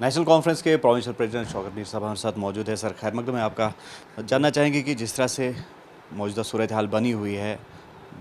National conference کے provincial president شوکت میر صاحب ہمارے ساتھ موجود ہے. سر خیر مقدم ہے آپ کا. جاننا چاہیں گے کہ جس طرح سے موجودہ صورتحال بنی ہوئی ہے,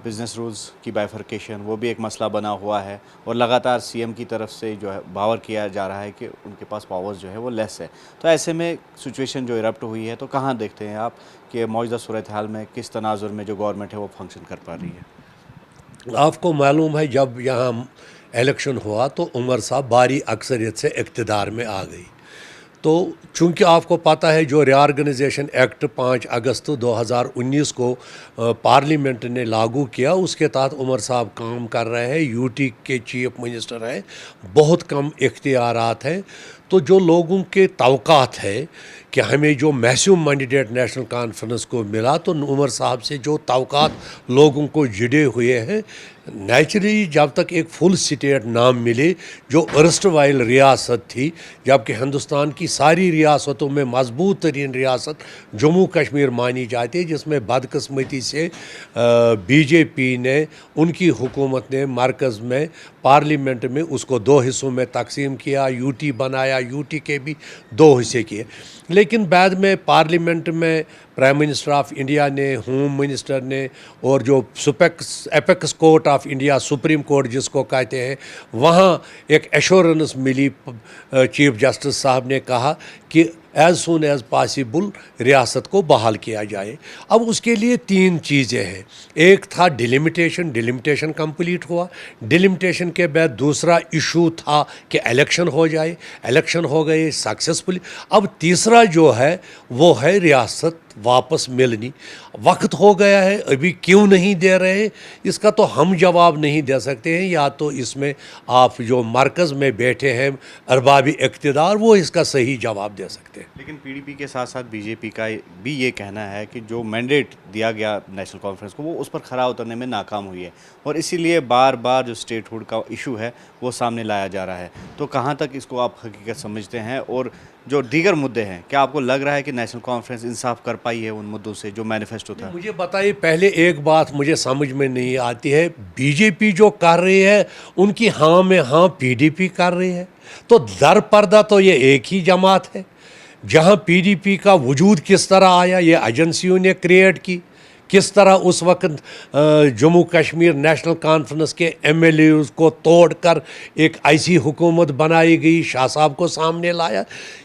بزنس رولز کی بائیفرکیشن وہ بھی ایک مسئلہ بنا ہوا ہے, اور لگاتار سی ایم کی طرف سے جو ہے باور کیا جا رہا ہے کہ ان کے پاس پاورز جو ہے وہ لیس ہے. تو ایسے میں سچویشن جو ایرپٹ ہوئی ہے, تو کہاں دیکھتے ہیں آپ کہ موجودہ صورتحال میں کس تناظر میں جو گورنمنٹ ہے وہ فنکشن کر پا رہی ہے؟ آپ کو معلوم ہے جب یہاں الیکشن ہوا تو عمر صاحب بھاری اکثریت سے اقتدار میں آ گئی. تو چونکہ آپ کو پتہ ہے جو ری آرگنائزیشن ایکٹ 5 اگست 2019 کو پارلیمنٹ نے لاگو کیا, اس کے تحت عمر صاحب کام کر رہے ہیں, یو ٹی کے چیف منسٹر ہیں, بہت کم اختیارات ہیں. تو جو لوگوں کے توقعات ہے کہ ہمیں جو میسیو مینڈیٹ نیشنل کانفرنس کو ملا, تو عمر صاحب سے جو توقعات لوگوں کو جڑے ہوئے ہیں, نیچرلی جب تک ایک فل اسٹیٹ نام ملے جو ارسٹ وائل ریاست تھی, جبکہ ہندوستان کی ساری ریاستوں میں مضبوط ترین ریاست جموں کشمیر مانی جاتی ہے, جس میں بدقسمتی سے بی جے پی نے, ان کی حکومت نے مرکز میں پارلیمنٹ میں اس کو 2 حصوں میں تقسیم کیا, یو ٹی بنایا, یو ٹی کے بھی 2 حصے کیے. لیکن بعد میں پارلیمنٹ میں پرائم منسٹر آف انڈیا نے, ہوم منسٹر نے, اور جو apex court of India, supreme court جس کو کہتے ہیں, وہاں ایک ایشورنس ملی چیف جسٹس صاحب نے کہا کہ ایز سون ایز پاسبل ریاست کو بحال کیا جائے. اب اس کے لیے 3 چیزیں ہیں. ایک تھا ڈیلیمیٹیشن کمپلیٹ ہوا. ڈیلیمیٹیشن کے بعد دوسرا ایشو تھا کہ الیکشن ہو جائے, الیکشن ہو گئے سکسیسفلی. اب تیسرا جو ہے وہ ہے ریاست واپس ملنی. وقت ہو گیا ہے, ابھی کیوں نہیں دے رہے, اس کا تو ہم جواب نہیں دے سکتے ہیں. یا تو اس میں آپ جو مرکز میں بیٹھے ہیں ارباب اقتدار, وہ اس کا صحیح جواب دے سکتے ہیں. لیکن پی ڈی پی کے ساتھ ساتھ بی جے پی کا بھی یہ کہنا ہے کہ جو مینڈیٹ دیا گیا نیشنل کانفرنس کو, وہ اس پر کھرا اترنے میں ناکام ہوئی ہے, اور اسی لیے بار بار جو اسٹیٹ ہوڈ کا ایشو ہے وہ سامنے لایا جا رہا ہے. تو کہاں تک اس کو آپ حقیقت سمجھتے ہیں, اور جو دیگر مدعے ہیں, کیا آپ کو لگ رہا ہے کہ نیشنل کانفرنس انصاف کر پائی ہے ان مدعوں سے جو مینیفیسٹو تھا؟ مجھے بتائیے, پہلے ایک بات مجھے سمجھ میں نہیں آتی ہے, بی جے پی جو کر رہی ہے ان کی ہاں میں ہاں پی ڈی پی کر رہی ہے, تو در پردہ تو یہ ایک ہی جماعت ہے. جہاں پی ڈی پی کا وجود کس طرح آیا, یہ ایجنسیوں نے کریٹ کی. کس طرح اس وقت جموں کشمیر نیشنل کانفرنس کے ایم ایل ایز کو توڑ کر ایک ایسی حکومت بنائی گئی, شاہ صاحب کو سامنے لایا.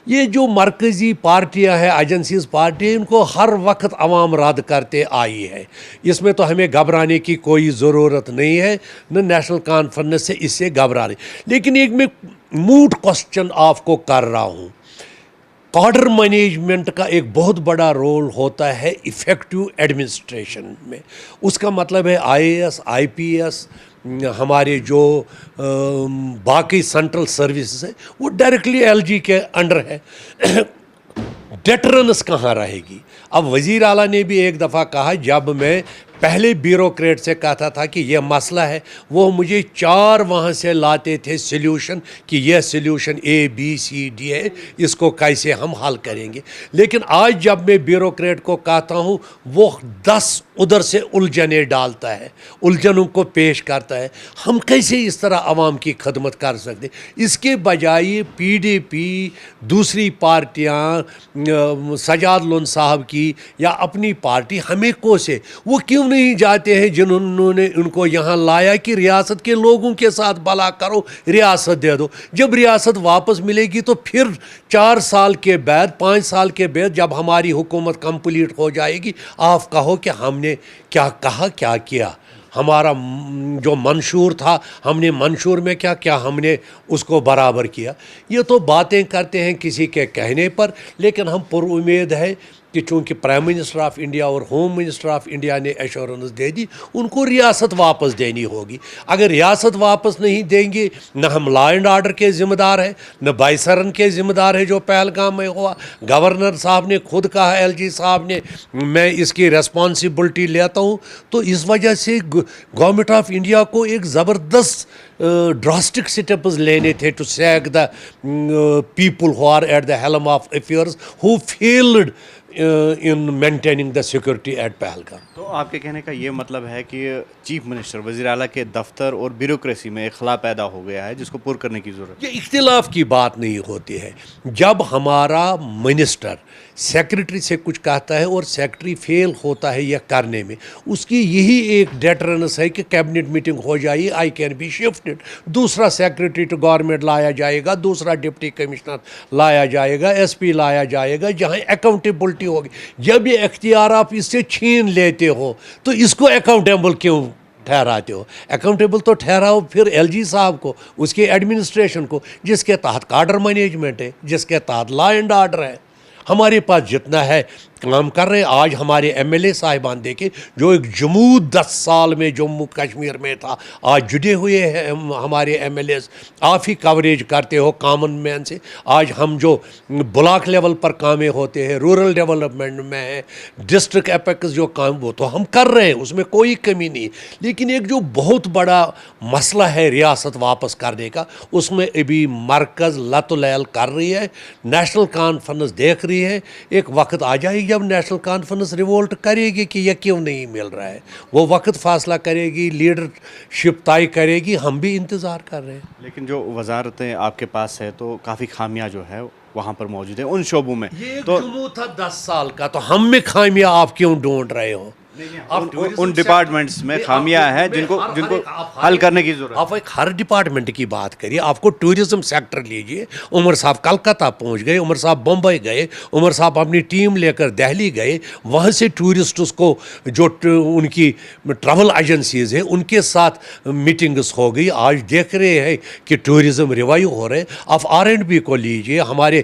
یہ جو مرکزی پارٹیاں ہیں, ایجنسیز پارٹی, ان کو ہر وقت عوام رد کرتے آئی ہے. اس میں تو ہمیں گھبرانے کی کوئی ضرورت نہیں ہے, نہ نیشنل کانفرنس سے اس سے گھبرانے. لیکن ایک میں موٹ کوسچن آپ کو کر رہا ہوں. کاڈر مینجمنٹ کا ایک بہت بڑا رول ہوتا ہے ایفیکٹو ایڈمنسٹریشن میں. اس کا مطلب ہے آئی A S, I P S, ہمارے جو باقی سینٹرل سروسز ہیں وہ ڈائریکٹلی ایل جی کے انڈر ہے. ڈیٹرنس کہاں رہے گی؟ اب وزیر اعلیٰ نے بھی ایک دفعہ کہا, جب میں پہلے بیوروکریٹ سے کہتا تھا کہ یہ مسئلہ ہے, وہ مجھے 4 وہاں سے لاتے تھے سلیوشن کہ یہ سلیوشن اے بی سی ڈی ہے, اس کو کیسے ہم حل کریں گے. لیکن آج جب میں بیوروکریٹ کو کہتا ہوں, وہ 10 ادھر سے الجھنیں ڈالتا ہے, الجھنوں کو پیش کرتا ہے. ہم کیسے اس طرح عوام کی خدمت کر سکتے؟ اس کے بجائے پی ڈی پی, دوسری پارٹیاں, سجاد لون صاحب کی یا اپنی پارٹی ہمیں کو سے, وہ کیوں نہیں جاتے ہیں جنہوں نے ان کو یہاں لایا کہ ریاست کے لوگوں کے ساتھ بھلا کرو, ریاست دے دو. جب ریاست واپس ملے گی تو پھر 4 سال کے بعد, 5 سال کے بعد جب ہماری حکومت کمپلیٹ ہو جائے گی, آپ کہو کہ ہم نے کیا کہا, کیا کیا. ہمارا جو منشور تھا, ہم نے منشور میں کیا کیا, ہم نے اس کو برابر کیا. یہ تو باتیں کرتے ہیں کسی کے کہنے پر, لیکن ہم پر امید ہے کہ چونکہ پرائم منسٹر آف انڈیا اور ہوم منسٹر آف انڈیا نے ایشورنس دے دی, ان کو ریاست واپس دینی ہوگی. اگر ریاست واپس نہیں دیں گے, نہ ہم لا اینڈ آرڈر کے ذمہ دار ہیں, نہ بائیسرن کے ذمہ دار ہیں جو پہلگام میں ہوا. گورنر صاحب نے خود کہا, ایل جی صاحب نے, میں اس کی ریسپانسبلٹی لیتا ہوں. تو اس وجہ سے گورنمنٹ آف انڈیا کو ایک زبردست ڈراسٹک سٹیپز لینے تھے to sack the people who are at the helm of affairs who failed in maintaining the security at Pahalgam. تو آپ کے کہنے کا یہ مطلب ہے کہ چیف منسٹر وزیر اعلیٰ کے دفتر اور بیوروکریسی میں ایک خلا پیدا ہو گیا ہے جس کو پر کرنے کی ضرورت ہے. یہ اختلاف کی بات نہیں ہوتی ہے. جب ہمارا منسٹر سیکرٹری سے کچھ کہتا ہے اور سیکرٹری فیل ہوتا ہے یہ کرنے میں, اس کی یہی ایک ڈیٹرنس ہے کہ کیبنٹ میٹنگ ہو جائے, آئی کین بی شفٹڈ, دوسرا سیکرٹری ٹو گورنمنٹ لایا جائے گا, دوسرا ڈپٹی کمشنر لایا جائے گا, ایس پی لایا جائے گا, جہاں اکاؤنٹیبلٹی ہوگی. جب یہ اختیار آپ اس سے چھین لیتے ہو تو اس کو اکاؤنٹیبل کیوں ٹھہراتے ہو؟ اکاؤنٹیبل تو ٹھہراؤ پھر ایل جی صاحب کو, اس کے ایڈمنسٹریشن کو, جس کے تحت کاڈر مینجمنٹ ہے, جس کے تحت لا اینڈ آرڈر ہے. ہمارے پاس جتنا ہے کام کر رہے ہیں. آج ہمارے ایم ایل اے صاحبان دیکھیں جو ایک جمود 10 سال میں جموں کشمیر میں تھا, آج جڑے ہوئے ہیں ہمارے ایم ایل ایز. آپ ہی کوریج کرتے ہو کامن مین سے. آج ہم جو بلاک لیول پر کامیں ہوتے ہیں, رورل ڈیولپمنٹ میں ہیں, ڈسٹرکٹ اپیکس جو کام, وہ تو ہم کر رہے ہیں, اس میں کوئی کمی نہیں. لیکن ایک جو بہت بڑا مسئلہ ہے ریاست واپس کرنے کا, اس میں ابھی مرکز لت و لیل کر رہی ہے, نیشنل کانفرنس دیکھ رہی ہے. ایک وقت آ جائے گی جب نیشنل کانفرنس ریوولٹ کرے گی کہ یہ کیوں نہیں مل رہا ہے, وہ وقت فاصلہ کرے گی, لیڈرشپ طے کرے گی. ہم بھی انتظار کر رہے ہیں. لیکن جو وزارتیں آپ کے پاس ہے تو کافی خامیاں جو ہے وہاں پر موجود ہیں ان شعبوں میں. یہ ایک تو جموں تھا 10 سال کا, تو ہم میں خامیاں آپ کیوں ڈھونڈ رہے ہو؟ ان ڈپارٹمنٹس میں خامیاں ہیں جن کو حل کرنے کی ضرورت. آپ ایک ہر ڈپارٹمنٹ کی بات کریے. آپ کو ٹورزم سیکٹر لیجئے, عمر صاحب کلکتہ پہنچ گئے, عمر صاحب بمبئی گئے, عمر صاحب اپنی ٹیم لے کر دہلی گئے, وہاں سے ٹورسٹس کو جو ان کی ٹریول ایجنسیز ہیں ان کے ساتھ میٹنگز ہو گئی. آج دیکھ رہے ہیں کہ ٹورزم ریوائیو ہو رہے ہیں. آپ R&B کو لیجئے, ہمارے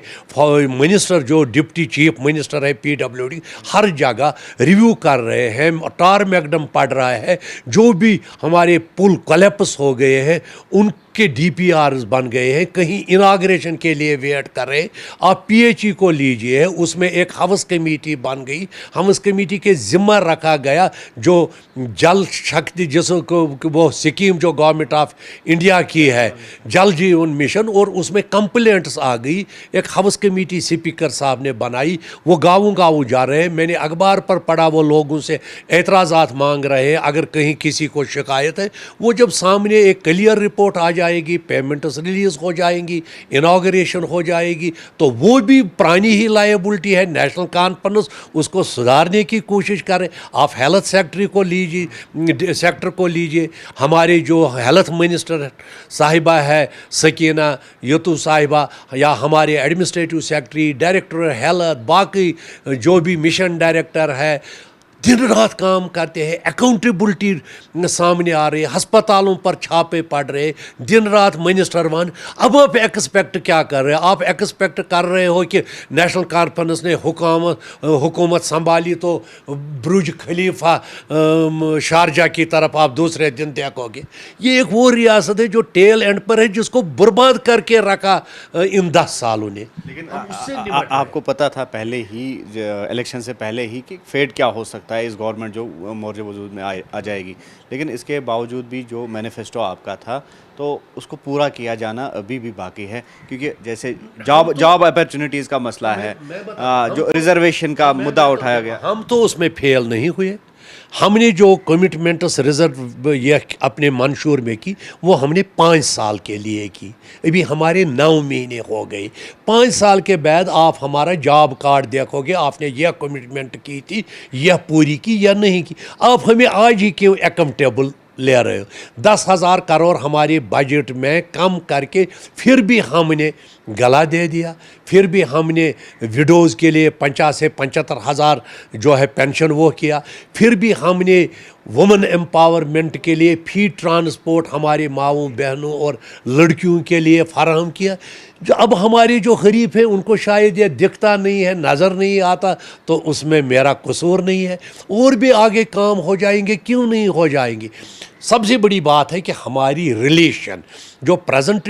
منسٹر جو ڈپٹی چیف منسٹر ہے PWD ہر جگہ ریویو کر رہے ہیں, ٹار میکڈم پڑ رہا ہے. جو بھی ہمارے پل کولیپس ہو گئے ہیں ان کے ڈی پی آرز بن گئے ہیں, کہیں اناگریشن کے لیے ویٹ کر رہے. آپ PHE کو لیجئے, اس میں ایک ہاؤس کمیٹی بن گئی. ہاؤس کمیٹی کے ذمہ رکھا گیا جو جل شکتی, جس کو وہ سکیم جو گورنمنٹ آف انڈیا کی ہے جل جیون مشن, اور اس میں کمپلینٹس آ گئی. ایک ہاؤس کمیٹی اسپیکر صاحب نے بنائی, وہ گاؤں جا رہے ہیں. میں نے اخبار پر پڑھا وہ لوگوں سے اعتراضات مانگ رہے ہیں. اگر کہیں کسی کو شکایت ہے, وہ جب سامنے ایک کلیئر رپورٹ آ جائے گی, پیمنٹس ریلیز ہو جائیں گی, انوگریشن ہو جائے گی, تو وہ بھی پرانی ہی لائبلٹی ہے. نیشنل کانفرنس اس کو سدھارنے کی کوشش کرے. آپ ہیلتھ سیکٹر کو لیجیے. ہمارے جو ہیلتھ منسٹر صاحبہ ہے سکینہ یتو صاحبہ, یا ہمارے ایڈمنسٹریٹو سیکرٹری, ڈائریکٹر ہیلتھ, باقی جو بھی مشن ڈائریکٹر ہے, دن رات کام کرتے ہیں. اکاؤنٹیبلٹی سامنے آ رہی ہے, ہسپتالوں پر چھاپے پڑ رہے, دن رات منسٹر ون. اب آپ ایکسپیکٹ کیا کر رہے ہیں؟ آپ ایکسپیکٹ کر رہے ہو کہ نیشنل کانفرنس نے حکومت سنبھالی تو برج خلیفہ شارجہ کی طرف آپ دوسرے دن دیکھو گے. یہ ایک وہ ریاست ہے جو ٹیل اینڈ پر ہے, جس کو برباد کر کے رکھا ان 10 سالوں نے. لیکن آپ کو پتا تھا پہلے ہی, الیکشن سے پہلے ہی, کہ فیٹ کیا ہو سکتا ہے اس گورنمنٹ جو مورچے وجود میں آ جائے گی. لیکن اس کے باوجود بھی جو مینیفیسٹو آپ کا تھا تو اس کو پورا کیا جانا ابھی بھی باقی ہے, کیونکہ جیسے جاب اپرچونیٹیز کا مسئلہ ہے, جو ریزرویشن کا مدعا اٹھایا گیا. ہم تو اس میں فیل نہیں ہوئے. ہم نے جو کمٹمنٹس ریزرو یہ اپنے منشور میں کی, وہ ہم نے 5 سال کے لیے کی. ابھی ہمارے 9 مہینے ہو گئے. 5 سال کے بعد آپ ہمارا جاب کارڈ دیکھو گے, آپ نے یہ کمٹمنٹ کی تھی, یہ پوری کی یا نہیں کی. آپ ہمیں آج ہی کیوں اکاؤنٹیبل لے رہے ہو؟ 10,000 کروڑ ہمارے بجٹ میں کم کر کے پھر بھی ہم نے گلا دے دیا. پھر بھی ہم نے وڈوز کے لیے 50 سے 75 ہزار جو ہے پینشن وہ کیا. پھر بھی ہم نے وومن امپاورمنٹ کے لیے فری ٹرانسپورٹ ہمارے ماؤں بہنوں اور لڑکیوں کے لیے فراہم کیا. اب ہمارے جو غریب ہیں ان کو شاید یہ دکھتا نہیں ہے, نظر نہیں آتا, تو اس میں میرا قصور نہیں ہے. اور بھی آگے کام ہو جائیں گے, کیوں نہیں ہو جائیں گے. سب سے بڑی بات ہے کہ ہماری ریلیشن جو پریزنٹ